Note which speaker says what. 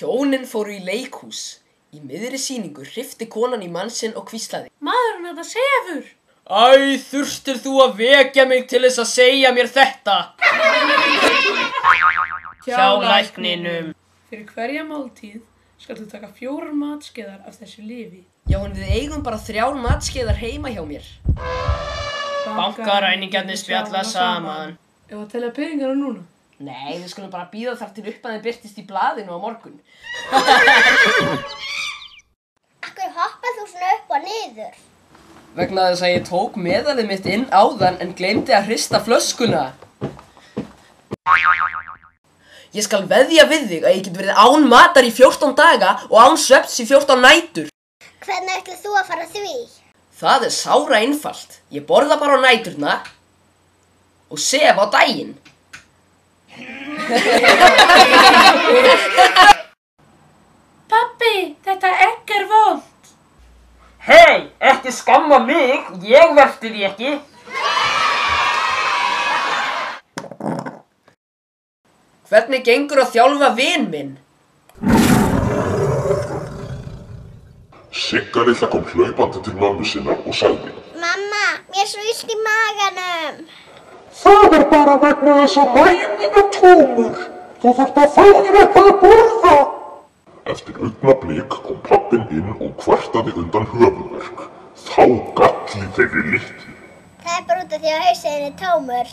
Speaker 1: Hjónin fóru í leikhús. Í miðri sýningu hrifti konan í mann sinn og hvíslaði:
Speaker 2: Maðurinn þetta sefur!
Speaker 1: Æ, þurstir þú að vekja mig til þess að segja mér þetta? Hjá lækninum.
Speaker 2: Fyrir hverja máltíð skal þú taka 4 matskeiðar af þessu lyfi.
Speaker 1: Já, en við eigum bara 3 matskeiðar heima hjá mér. Bankaræningjarnir spjalla saman.
Speaker 2: Ef að telja peningana núna?
Speaker 1: Nei, við skulum bara bíða þar til upp að þeim birtist í blaðinu á morgun.
Speaker 3: Akkur hoppar þú svona upp og niður?
Speaker 1: Vegna þess að ég tók meðalið mitt inn áðan en gleymdi að hrista flöskuna. Ég skal veðja við þig að ég get verið án matar í 14 daga og án svefns í 14 nætur.
Speaker 3: Hvernig ætlar þú að fara því?
Speaker 1: Það er sára einfalt. Ég borða bara á næturna og sef á daginn.
Speaker 2: Pabbi, þetta egg er vont.
Speaker 1: Hei, ekki skamma mig, ég verti því ekki. Hvernig gengur að þjálfa vin minn?
Speaker 4: Sigga litla kom hlaupandi til mömmu sinnar og sagði:
Speaker 3: Mamma, mér er svo illt í maganum.
Speaker 4: Það er bara vegna þess að maginn er tómur. Þú þarft að fá þér eitthvað að borða. Eftir augnablik kom pabbinn inn og kvartaði undan höfuðverk. Þá galli þeirri litlu.
Speaker 3: Það er bara út af því að hausinn er tómur.